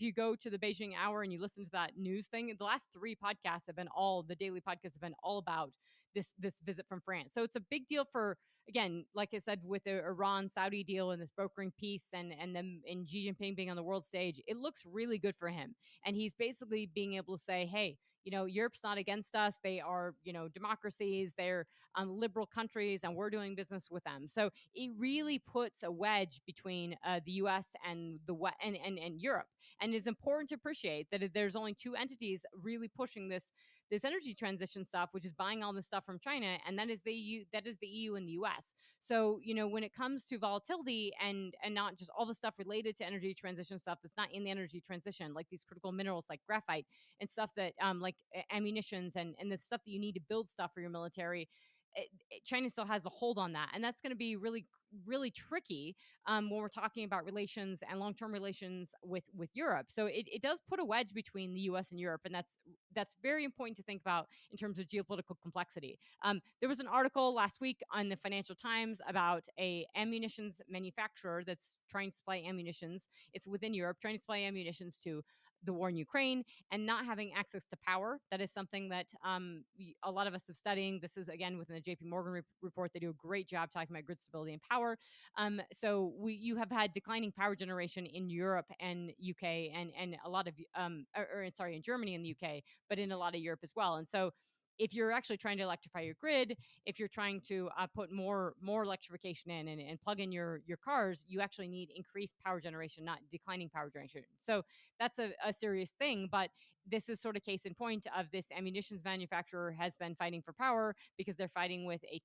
you go to the Beijing Hour and you listen to that news thing, the last 3 podcasts have been the daily podcasts have been all about this visit from France. So it's a big deal for, again, like I said, with the Iran Saudi deal and this brokering peace and them and Xi Jinping being on the world stage. It looks really good for him, and he's basically being able to say, hey, Europe's not against us. They are, democracies. They're liberal countries, and we're doing business with them. So it really puts a wedge between the U.S. and and Europe. And it's important to appreciate that there's only 2 entities really pushing this energy transition stuff, which is buying all this stuff from China, and that is the EU. That is the EU and the U.S. So when it comes to volatility and not just all the stuff related to energy transition stuff that's not in the energy transition, like these critical minerals like graphite and stuff that like ammunitions and the stuff that you need to build stuff for your military. China still has the hold on that, and that's going to be really, really tricky when we're talking about relations and long-term relations with Europe. So it does put a wedge between the U.S. and Europe, and that's very important to think about in terms of geopolitical complexity. There was an article last week on the Financial Times about a ammunitions manufacturer that's trying to supply ammunitions. It's within Europe, trying to supply ammunitions to the war in Ukraine and not having access to power. That is something that a lot of us have studying. This is, again, within the JP Morgan report. They do a great job talking about grid stability and power. So you have had declining power generation in Europe and UK and a lot of in Germany and the UK, but in a lot of Europe as well. And so if you're actually trying to electrify your grid, if you're trying to put more electrification in and plug in your cars, you actually need increased power generation, not declining power generation. So that's a serious thing. But this is sort of case in point of this ammunitions manufacturer has been fighting for power because they're fighting with a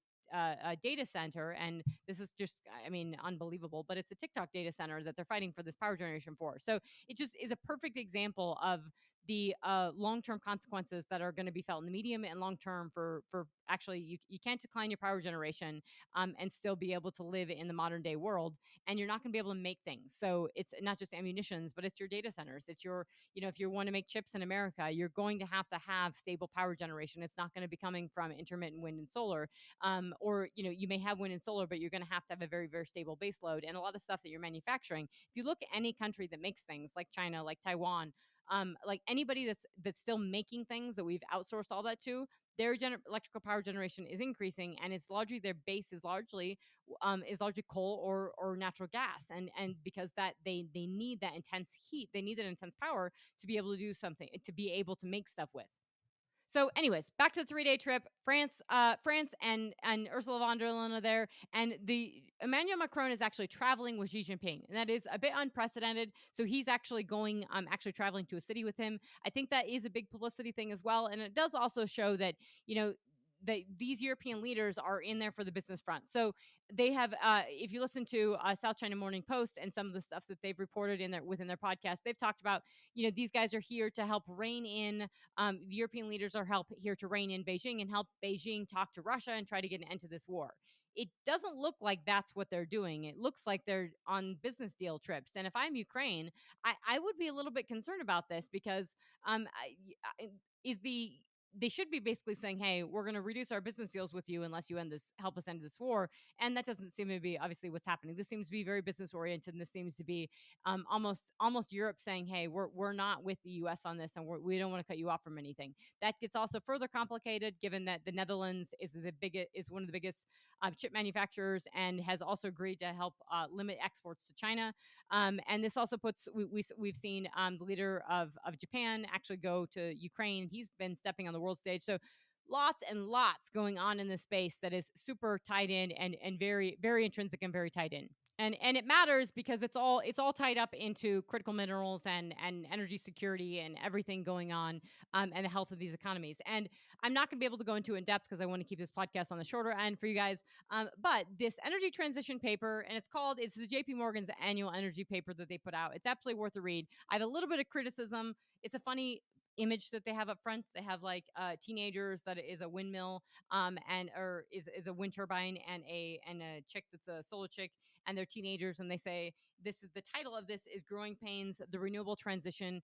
data center, and this is just, I mean, unbelievable, but it's a TikTok data center that they're fighting for this power generation for. So it just is a perfect example of the long-term consequences that are going to be felt in the medium and long-term for actually you can't decline your power generation and still be able to live in the modern day world, and you're not going to be able to make things. So it's not just ammunitions, but it's your data centers. It's your, if you want to make chips in America, you're going to have stable power generation. It's not going to be coming from intermittent wind and solar. Or you may have wind and solar, but you're going to have a very, very stable base load. And a lot of stuff that you're manufacturing, if you look at any country that makes things like China, like Taiwan, like anybody that's still making things that we've outsourced all that to, their electrical power generation is increasing, and it's largely their base is largely coal or natural gas, and because that they need that intense heat, they need that intense power to be able to do something, to be able to make stuff with. So, anyways, back to the 3-day trip. France and Ursula von der Leyen are there, and the Emmanuel Macron is actually traveling with Xi Jinping, and that is a bit unprecedented. So he's actually going, actually traveling to a city with him. I think that is a big publicity thing as well, and it does also show that these European leaders are in there for the business front. So they have, if you listen to South China Morning Post and some of the stuff that they've reported within their podcast, they've talked about, these guys are here to help rein in. The European leaders are here to rein in Beijing and help Beijing talk to Russia and try to get an end to this war. It doesn't look like that's what they're doing. It looks like they're on business deal trips. And if I'm Ukraine, I would be a little bit concerned about this because they should be basically saying, hey, we're going to reduce our business deals with you unless you help us end this war. And that doesn't seem to be obviously what's happening. This seems to be very business oriented. And this seems to be almost Europe saying, hey, we're not with the US on this, and we don't want to cut you off from anything. That gets also further complicated given that the Netherlands is one of the biggest chip manufacturers and has also agreed to help limit exports to China. And this also puts, we've seen the leader of Japan actually go to Ukraine. He's been stepping on the world stage. So lots and lots going on in this space that is super tied in and very, very intrinsic and very tied in. And it matters because it's all tied up into critical minerals and energy security and everything going on, and the health of these economies. And I'm not going to be able to go into in depth because I want to keep this podcast on the shorter end for you guys. But this energy transition paper, and it's the JP Morgan's annual energy paper that they put out. It's absolutely worth a read. I have a little bit of criticism. It's a funny image that they have up front. They have like teenagers that is a windmill, and or is a wind turbine, and a chick that's a solar chick, and they're teenagers, and they say this is the title of this is Growing Pains: The Renewable Transition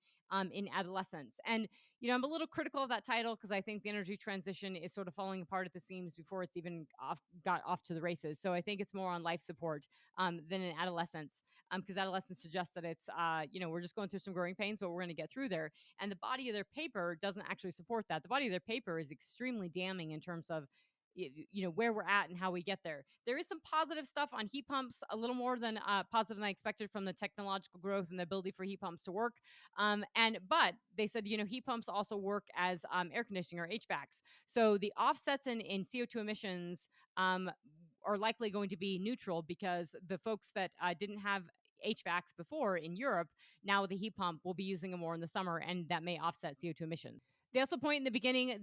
in Adolescence. And I'm a little critical of that title because I think the energy transition is sort of falling apart at the seams before it's even got off to the races. So I think it's more on life support than in adolescence, because adolescence suggests that it's we're just going through some growing pains, but we're going to get through there. And the body of their paper doesn't actually support that. The body of their paper is extremely damning in terms of where we're at and how we get there. There is some positive stuff on heat pumps, a little more than positive than I expected from the technological growth and the ability for heat pumps to work. But they said heat pumps also work as air conditioning or HVACs. So the offsets in CO2 emissions are likely going to be neutral because the folks that didn't have HVACs before in Europe, now with the heat pump, will be using them more in the summer, and that may offset CO2 emissions. They also point in the beginning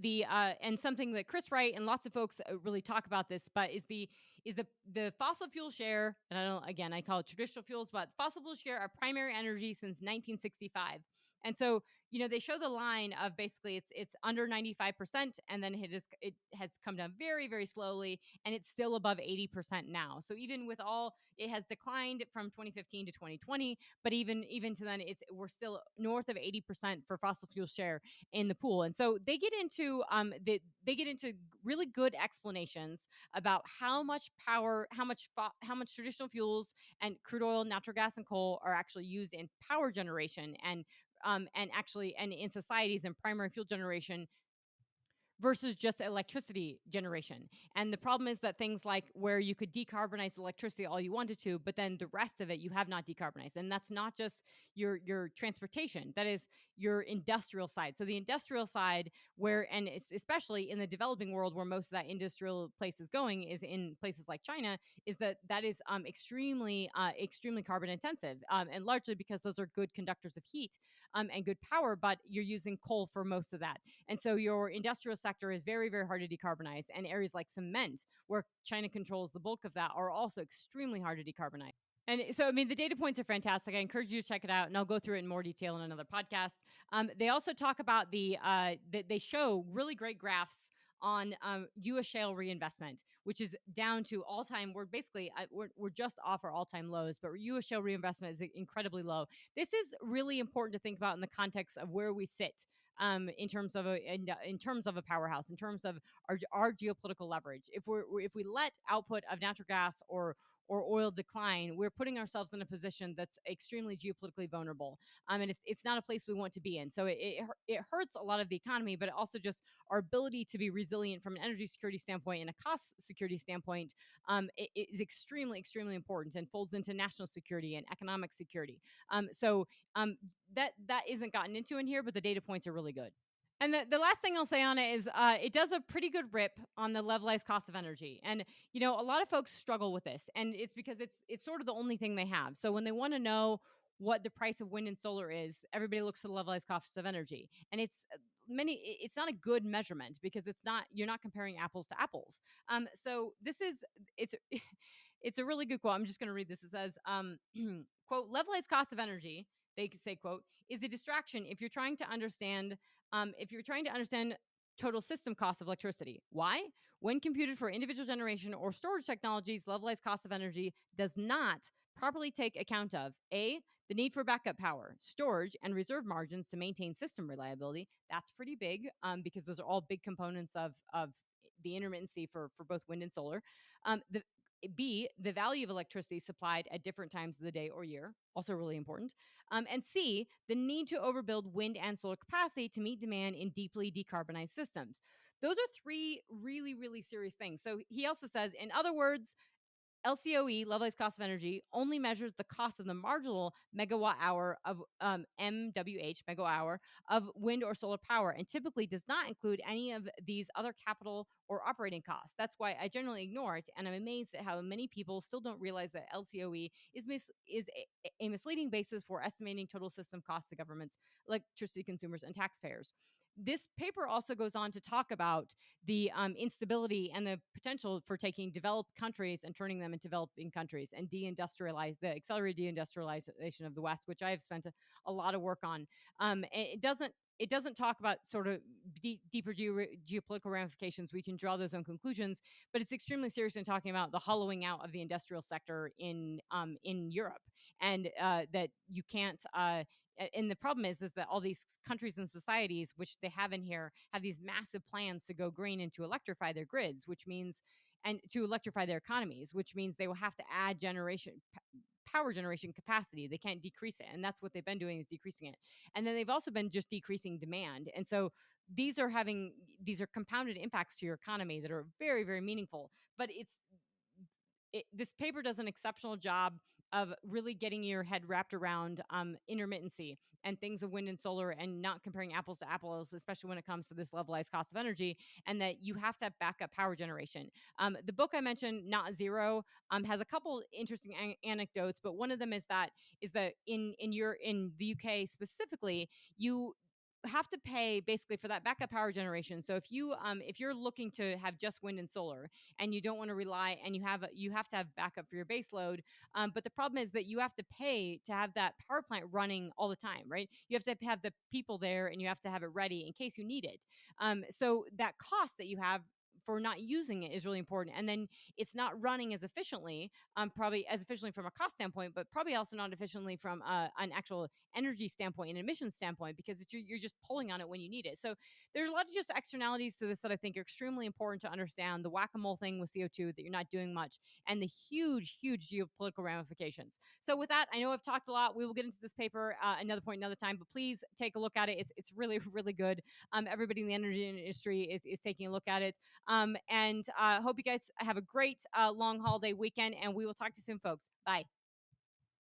and something that Chris Wright and lots of folks really talk about this, but is the fossil fuel share, and I call it traditional fuels, but fossil fuel share of primary energy since 1965. And so they show the line of basically it's under 95%, and then it has come down very, very slowly, and it's still above 80% now. So even with all, it has declined from 2015 to 2020, but even to then we're still north of 80% for fossil fuel share in the pool. And so they get into really good explanations about how much power, how much traditional fuels and crude oil, natural gas, and coal are actually used in power generation, and in societies and primary fuel generation versus just electricity generation. And the problem is that things like where you could decarbonize electricity all you wanted to, but then the rest of it you have not decarbonized. And that's not just your transportation, that is your industrial side. So the industrial side, where, and it's especially in the developing world where most of that industrial place is going, is in places like China, is that is extremely carbon intensive, and largely because those are good conductors of heat, and good power, but you're using coal for most of that. And so your industrial sector is very, very hard to decarbonize. And areas like cement, where China controls the bulk of that, are also extremely hard to decarbonize. And so, I mean, the data points are fantastic. I encourage you to check it out, and I'll go through it in more detail in another podcast. They also talk about they show really great graphs on U.S. shale reinvestment, which is down to all time. We're basically we're just off our all time lows, but U.S. shale reinvestment is incredibly low. This is really important to think about in the context of where we sit, in terms of a powerhouse, in terms of our geopolitical leverage. If we let output of natural gas or oil decline, we're putting ourselves in a position that's extremely geopolitically vulnerable. And it's not a place we want to be in. So it hurts a lot of the economy, but also just our ability to be resilient from an energy security standpoint and a cost security standpoint, it is extremely, extremely important and folds into national security and economic security. That isn't gotten into in here, but the data points are really good. And the last thing I'll say on it is it does a pretty good rip on the levelized cost of energy. And, a lot of folks struggle with this, and it's because it's sort of the only thing they have. So when they want to know what the price of wind and solar is, everybody looks to the levelized costs of energy. And it's not a good measurement because you're not comparing apples to apples. So it's it's a really good quote. I'm just going to read this. It says, quote, levelized cost of energy, they say, quote, is a distraction if you're trying to understand total system cost of electricity. Why? When computed for individual generation or storage technologies, levelized cost of energy does not properly take account of A, the need for backup power, storage, and reserve margins to maintain system reliability. That's pretty big, because those are all big components of the intermittency for both wind and solar. The value of electricity supplied at different times of the day or year, also really important. And C, the need to overbuild wind and solar capacity to meet demand in deeply decarbonized systems. Those are three really, really serious things. So he also says, in other words, LCOE, levelized cost of energy, only measures the cost of the marginal megawatt hour of MWH, megawatt hour of wind or solar power, and typically does not include any of these other capital or operating costs. That's why I generally ignore it, and I'm amazed at how many people still don't realize that LCOE is a misleading basis for estimating total system costs to governments, electricity consumers, and taxpayers. This paper also goes on to talk about the instability and the potential for taking developed countries and turning them into developing countries and deindustrialize the accelerated deindustrialization of the West, which I have spent a lot of work on. It doesn't talk about sort of deeper geopolitical ramifications. We can draw those own conclusions, but it's extremely serious in talking about the hollowing out of the industrial sector in Europe, and that you can't. And the problem is that all these countries and societies, which they have in here, have these massive plans to go green and to electrify their grids, which means and to electrify their economies, which means they will have to add power generation capacity. They can't decrease it. And that's what they've been doing, is decreasing it. And then they've also been just decreasing demand. And so these are compounded impacts to your economy that are very, very meaningful. But this paper does an exceptional job of really getting your head wrapped around intermittency and things of wind and solar, and not comparing apples to apples, especially when it comes to this levelized cost of energy, and that you have to have backup power generation. The book I mentioned, Not Zero, has a couple interesting anecdotes, but one of them is that in the UK specifically, you have to pay basically for that backup power generation. So if you're looking to have just wind and solar, and you don't want to rely, and you have to have backup for your base load, but the problem is that you have to pay to have that power plant running all the time, right? You have to have the people there, and you have to have it ready in case you need it. So that cost that you have for not using it is really important. And then it's not running as efficiently, probably as efficiently from a cost standpoint, but probably also not efficiently from an actual energy standpoint and emission standpoint, because you're just pulling on it when you need it. So there's a lot of just externalities to this that I think are extremely important to understand. The whack-a-mole thing with CO2, that you're not doing much, and the huge, huge geopolitical ramifications. So with that, I know I've talked a lot. We will get into this paper another point, another time, but please take a look at it. It's really, really good. Everybody in the energy industry is taking a look at it. And hope you guys have a great long holiday weekend, and we will talk to you soon, folks. Bye.